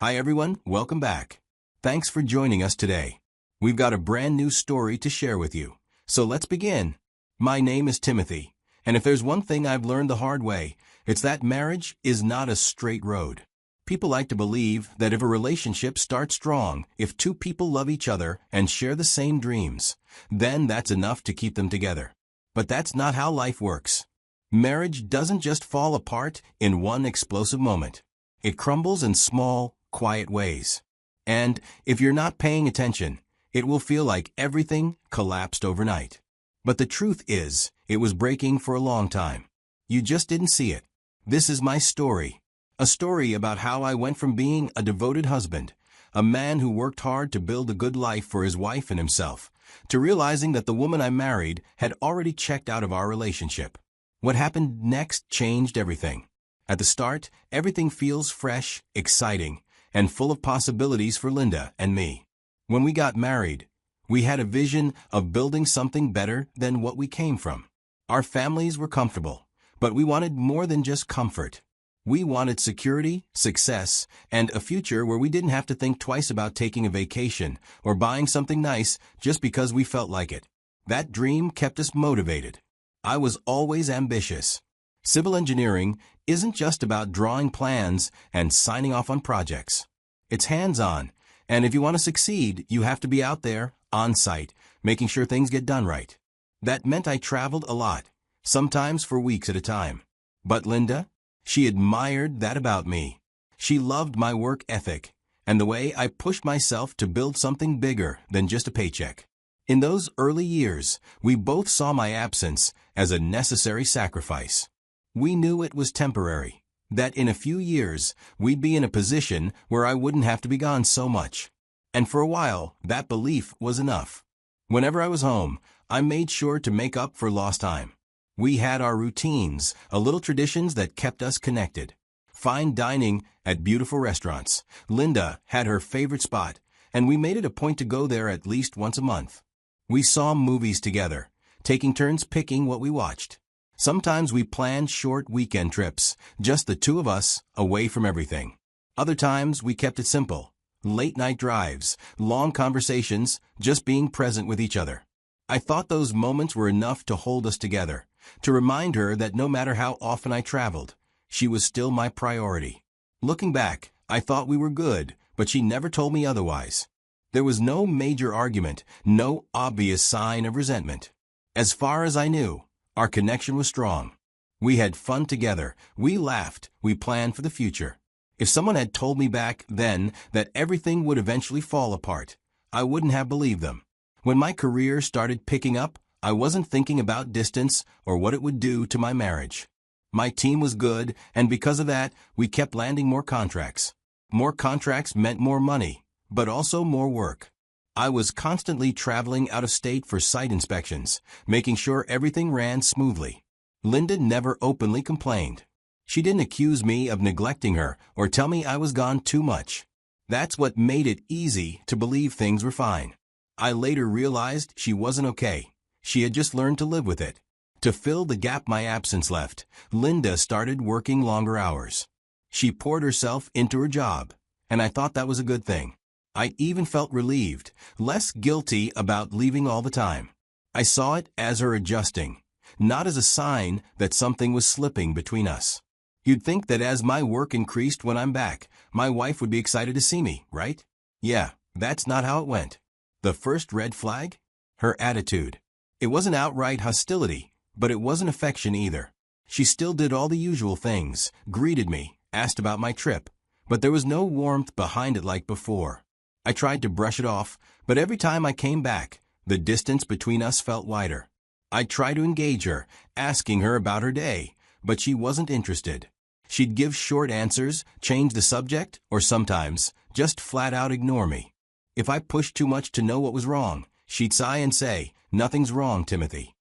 Hi everyone, welcome back. Thanks for joining us today. We've got a brand new story to share with you. So let's begin. My name is Timothy, and if there's one thing I've learned the hard way, it's that marriage is not a straight road. People like to believe that if a relationship starts strong, if two people love each other and share the same dreams, then that's enough to keep them together. But that's not how life works. Marriage doesn't just fall apart in one explosive moment. It crumbles in small, quiet ways. And if you're not paying attention, it will feel like everything collapsed overnight. But the truth is, it was breaking for a long time. You just didn't see it. This is my story. A story about how I went from being a devoted husband, a man who worked hard to build a good life for his wife and himself, to realizing that the woman I married had already checked out of our relationship. What happened next changed everything. At the start, everything feels fresh, exciting, and full of possibilities for Linda and me. When we got married, we had a vision of building something better than what we came from. Our families were comfortable, but we wanted more than just comfort. We wanted security, success, and a future where we didn't have to think twice about taking a vacation or buying something nice just because we felt like it. That dream kept us motivated. I was always ambitious. Civil engineering isn't just about drawing plans and signing off on projects. It's hands-on, and if you want to succeed, you have to be out there, on site, making sure things get done right. That meant I traveled a lot, sometimes for weeks at a time. But Linda? She admired that about me. She loved my work ethic and the way I pushed myself to build something bigger than just a paycheck. In those early years, we both saw my absence as a necessary sacrifice. We knew it was temporary, that in a few years, we'd be in a position where I wouldn't have to be gone so much. And for a while, that belief was enough. Whenever I was home, I made sure to make up for lost time. We had our routines, little traditions that kept us connected. Fine dining at beautiful restaurants. Linda had her favorite spot, and we made it a point to go there at least once a month. We saw movies together, taking turns picking what we watched. Sometimes we planned short weekend trips, just the two of us, away from everything. Other times we kept it simple. Late-night drives, long conversations, just being present with each other. I thought those moments were enough to hold us together, to remind her that no matter how often I traveled, she was still my priority. Looking back, I thought we were good, but she never told me otherwise. There was no major argument, no obvious sign of resentment. As far as I knew, our connection was strong. We had fun together, we laughed, we planned for the future. If someone had told me back then that everything would eventually fall apart, I wouldn't have believed them. When my career started picking up, I wasn't thinking about distance or what it would do to my marriage. My team was good, and because of that, we kept landing more contracts. More contracts meant more money, but also more work. I was constantly traveling out of state for site inspections, making sure everything ran smoothly. Linda never openly complained. She didn't accuse me of neglecting her or tell me I was gone too much. That's what made it easy to believe things were fine. I later realized she wasn't okay. She had just learned to live with it. To fill the gap my absence left, Linda started working longer hours. She poured herself into her job, and I thought that was a good thing. I even felt relieved, less guilty about leaving all the time. I saw it as her adjusting, not as a sign that something was slipping between us. You'd think that as my work increased when I'm back, my wife would be excited to see me, right? Yeah, that's not how it went. The first red flag? Her attitude. It wasn't outright hostility, but it wasn't affection either. She still did all the usual things, greeted me, asked about my trip, but there was no warmth behind it like before. I tried to brush it off, but every time I came back, the distance between us felt wider. I'd try to engage her, asking her about her day, but she wasn't interested. She'd give short answers, change the subject, or sometimes just flat out ignore me. If I pushed too much to know what was wrong, she'd sigh and say, "Nothing's wrong, Timothy."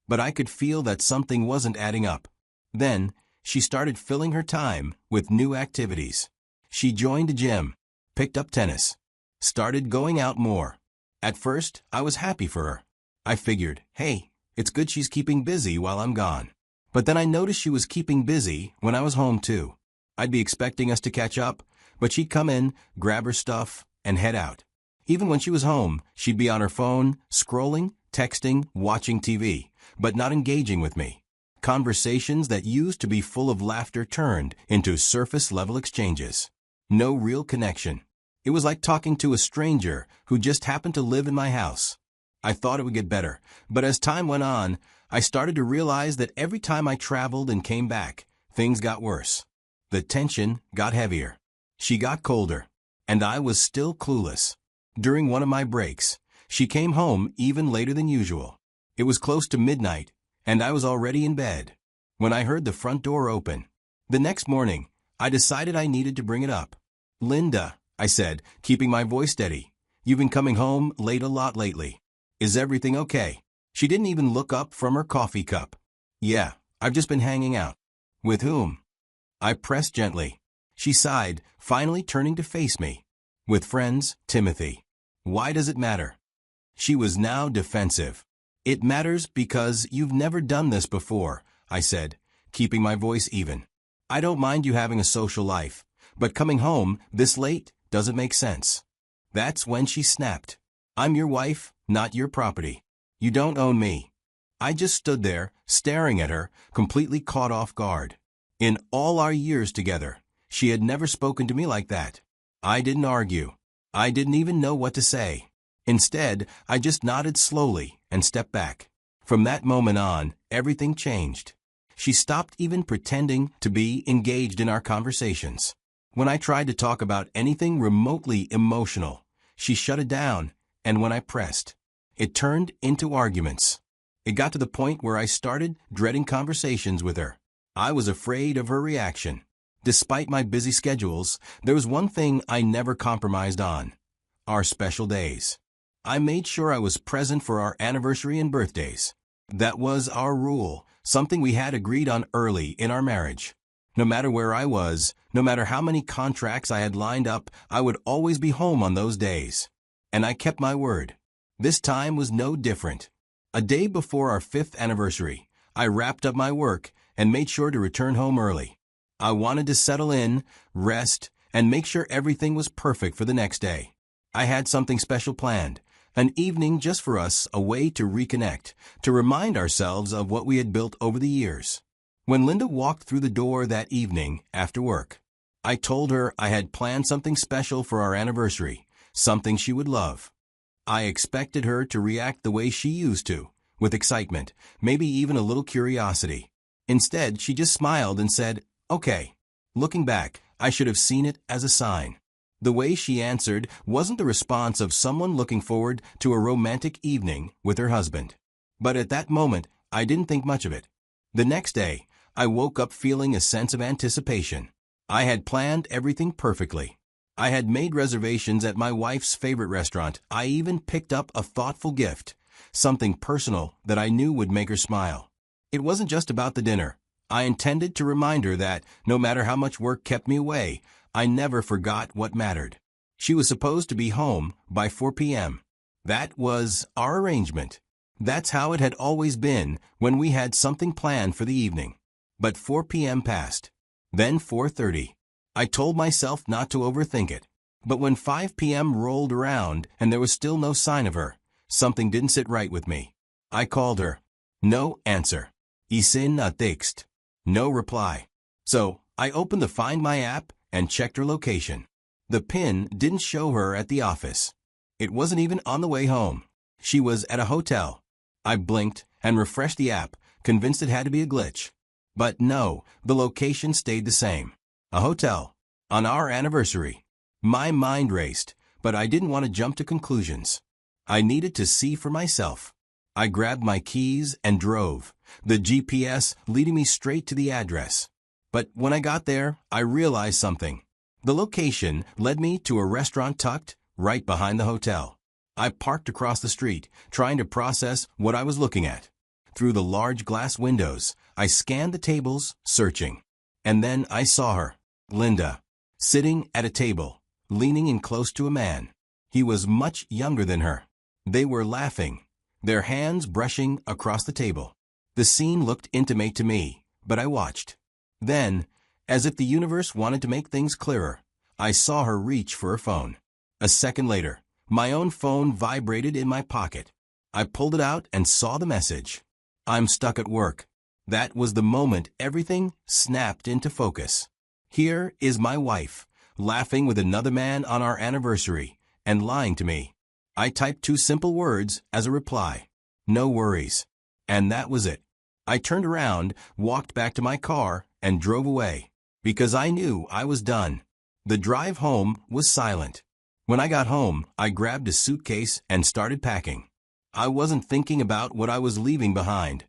But I could feel that something wasn't adding up. Then, she started filling her time with new activities. She joined a gym, picked up tennis, started going out more. At first, I was happy for her. I figured, hey, it's good she's keeping busy while I'm gone. But then I noticed she was keeping busy when I was home too. I'd be expecting us to catch up, But she'd come in, grab her stuff, and head out. Even when she was home, she'd be on her phone, scrolling, texting, watching TV, but not engaging with me. Conversations that used to be full of laughter turned into surface-level exchanges. No real connection. It was like talking to a stranger who just happened to live in my house. I thought it would get better, but as time went on, I started to realize that every time I traveled and came back, things got worse. The tension got heavier. She got colder, and I was still clueless. During one of my breaks, she came home even later than usual. It was close to midnight, and I was already in bed when I heard the front door open. The next morning, I decided I needed to bring it up. "Linda," I said, keeping my voice steady, "you've been coming home late a lot lately. Is everything okay?" She didn't even look up from her coffee cup. "Yeah, I've just been hanging out." "With whom?" I pressed gently. She sighed, finally turning to face me. "With friends, Timothy." "Why does it matter?" She was now defensive. "It matters because you've never done this before," I said, keeping my voice even. "I don't mind you having a social life, but coming home this late doesn't make sense." That's when she snapped. "I'm your wife, not your property. You don't own me." I just stood there, staring at her, completely caught off guard. In all our years together, she had never spoken to me like that. I didn't argue. I didn't even know what to say. Instead, I just nodded slowly and stepped back. From that moment on, everything changed. She stopped even pretending to be engaged in our conversations. When I tried to talk about anything remotely emotional, she shut it down, and when I pressed, it turned into arguments. It got to the point where I started dreading conversations with her. I was afraid of her reaction. Despite my busy schedules, there was one thing I never compromised on: our special days. I made sure I was present for our anniversary and birthdays. That was our rule, something we had agreed on early in our marriage. No matter where I was, no matter how many contracts I had lined up, I would always be home on those days. And I kept my word. This time was no different. A day before our 5th anniversary, I wrapped up my work and made sure to return home early. I wanted to settle in, rest, and make sure everything was perfect for the next day. I had something special planned, an evening just for us, a way to reconnect, to remind ourselves of what we had built over the years. When Linda walked through the door that evening after work, I told her I had planned something special for our anniversary, something she would love. I expected her to react the way she used to, with excitement, maybe even a little curiosity. Instead, she just smiled and said, "Okay." Looking back, I should have seen it as a sign. The way she answered wasn't the response of someone looking forward to a romantic evening with her husband. But at that moment, I didn't think much of it. The next day, I woke up feeling a sense of anticipation. I had planned everything perfectly. I had made reservations at my wife's favorite restaurant. I even picked up a thoughtful gift, something personal that I knew would make her smile. It wasn't just about the dinner. I intended to remind her that, no matter how much work kept me away, I never forgot what mattered. She was supposed to be home by 4 p.m. That was our arrangement. That's how it had always been when we had something planned for the evening. But 4 p.m. passed. Then 4:30. I told myself not to overthink it. But when 5 p.m. rolled around and there was still no sign of her, something didn't sit right with me. I called her. No answer. Isin a text. No reply. So, I opened the Find My app and checked her location. The pin didn't show her at the office. It wasn't even on the way home. She was at a hotel. I blinked and refreshed the app, convinced it had to be a glitch. But no, the location stayed the same. A hotel. On our anniversary. My mind raced, but I didn't want to jump to conclusions. I needed to see for myself. I grabbed my keys and drove, the GPS leading me straight to the address. But when I got there, I realized something. The location led me to a restaurant tucked right behind the hotel. I parked across the street, trying to process what I was looking at. Through the large glass windows, I scanned the tables, searching. And then I saw her, Linda, sitting at a table, leaning in close to a man. He was much younger than her. They were laughing, their hands brushing across the table. The scene looked intimate to me, but I watched. Then, as if the universe wanted to make things clearer, I saw her reach for her phone. A second later, my own phone vibrated in my pocket. I pulled it out and saw the message. "I'm stuck at work." That was the moment everything snapped into focus. Here is my wife, laughing with another man on our anniversary, and lying to me. I typed 2 simple words as a reply. "No worries." And that was it. I turned around, walked back to my car, and drove away, because I knew I was done. The drive home was silent. When I got home, I grabbed a suitcase and started packing. I wasn't thinking about what I was leaving behind,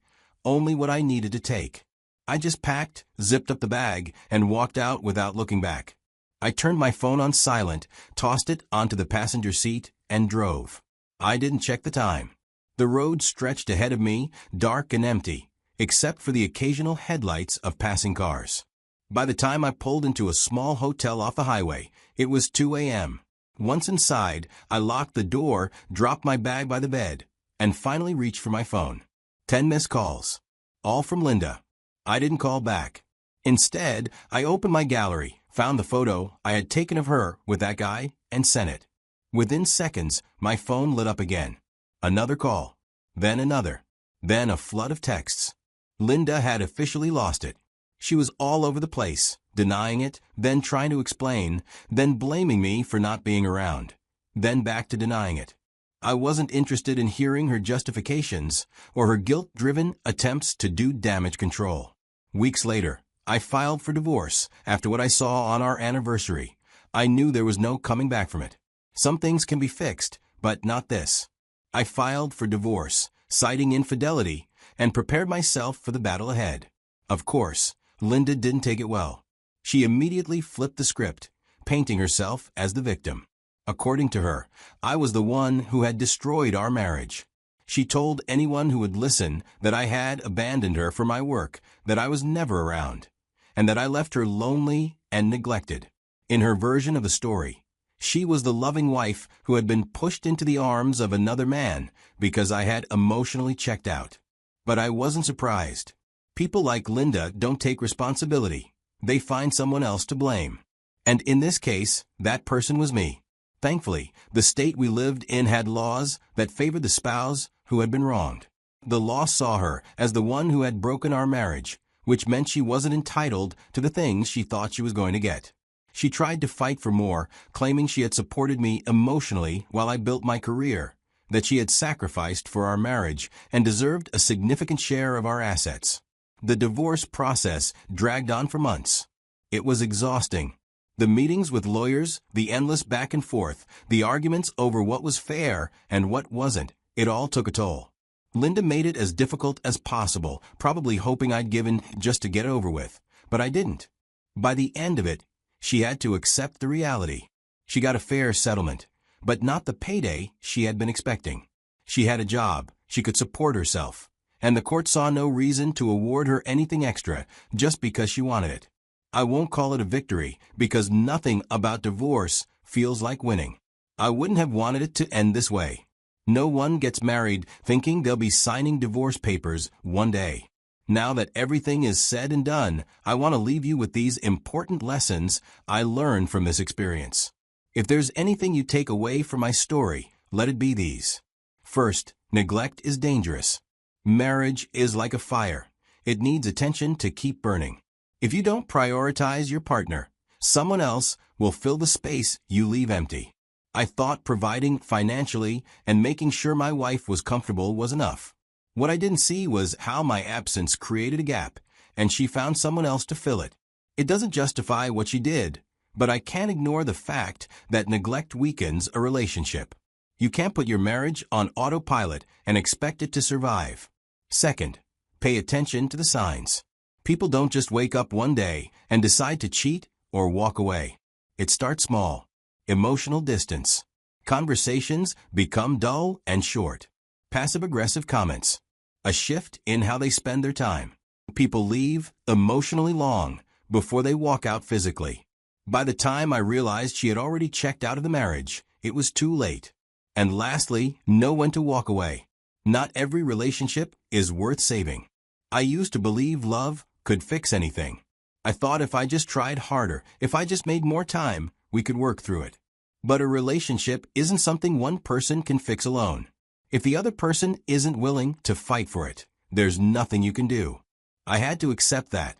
only what I needed to take. I just packed, zipped up the bag, and walked out without looking back. I turned my phone on silent, tossed it onto the passenger seat, and drove. I didn't check the time. The road stretched ahead of me, dark and empty, except for the occasional headlights of passing cars. By the time I pulled into a small hotel off the highway, it was 2 a.m. Once inside, I locked the door, dropped my bag by the bed, and finally reached for my phone. 10 missed calls. All from Linda. I didn't call back. Instead, I opened my gallery, found the photo I had taken of her with that guy, and sent it. Within seconds, my phone lit up again. Another call. Then another. Then a flood of texts. Linda had officially lost it. She was all over the place, denying it, then trying to explain, then blaming me for not being around, then back to denying it. I wasn't interested in hearing her justifications or her guilt-driven attempts to do damage control. Weeks later, I filed for divorce after what I saw on our anniversary. I knew there was no coming back from it. Some things can be fixed, but not this. I filed for divorce, citing infidelity, and prepared myself for the battle ahead. Of course, Linda didn't take it well. She immediately flipped the script, painting herself as the victim. According to her, I was the one who had destroyed our marriage. She told anyone who would listen that I had abandoned her for my work, that I was never around, and that I left her lonely and neglected. In her version of the story, she was the loving wife who had been pushed into the arms of another man because I had emotionally checked out. But I wasn't surprised. People like Linda don't take responsibility. They find someone else to blame. And in this case, that person was me. Thankfully, the state we lived in had laws that favored the spouse who had been wronged. The law saw her as the one who had broken our marriage, which meant she wasn't entitled to the things she thought she was going to get. She tried to fight for more, claiming she had supported me emotionally while I built my career, that she had sacrificed for our marriage and deserved a significant share of our assets. The divorce process dragged on for months. It was exhausting. The meetings with lawyers, the endless back and forth, the arguments over what was fair and what wasn't, it all took a toll. Linda made it as difficult as possible, probably hoping I'd give in just to get over with, but I didn't. By the end of it, she had to accept the reality. She got a fair settlement, but not the payday she had been expecting. She had a job, she could support herself, and the court saw no reason to award her anything extra just because she wanted it. I won't call it a victory because nothing about divorce feels like winning. I wouldn't have wanted it to end this way. No one gets married thinking they'll be signing divorce papers one day. Now that everything is said and done, I want to leave you with these important lessons I learned from this experience. If there's anything you take away from my story, let it be these. First, neglect is dangerous. Marriage is like a fire. It needs attention to keep burning. If you don't prioritize your partner, someone else will fill the space you leave empty. I thought providing financially and making sure my wife was comfortable was enough. What I didn't see was how my absence created a gap, and she found someone else to fill it. It doesn't justify what she did, but I can't ignore the fact that neglect weakens a relationship. You can't put your marriage on autopilot and expect it to survive. Second, pay attention to the signs. People don't just wake up one day and decide to cheat or walk away. It starts small. Emotional distance. Conversations become dull and short. Passive-aggressive comments. A shift in how they spend their time. People leave emotionally long before they walk out physically. By the time I realized she had already checked out of the marriage, it was too late. And lastly, know when to walk away. Not every relationship is worth saving. I used to believe love could fix anything. I thought if I just tried harder, if I just made more time, we could work through it. But a relationship isn't something one person can fix alone. If the other person isn't willing to fight for it, there's nothing you can do. I had to accept that.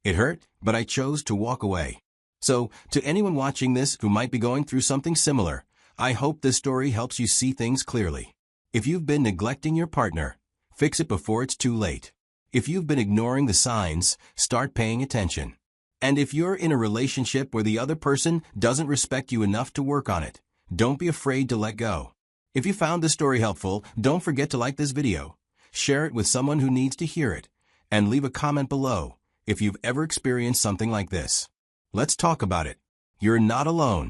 It hurt, but I chose to walk away. So, to anyone watching this who might be going through something similar, I hope this story helps you see things clearly. If you've been neglecting your partner, fix it before it's too late. If you've been ignoring the signs, start paying attention. And if you're in a relationship where the other person doesn't respect you enough to work on it, don't be afraid to let go. If you found this story helpful, don't forget to like this video, share it with someone who needs to hear it, and leave a comment below if you've ever experienced something like this. Let's talk about it. You're not alone.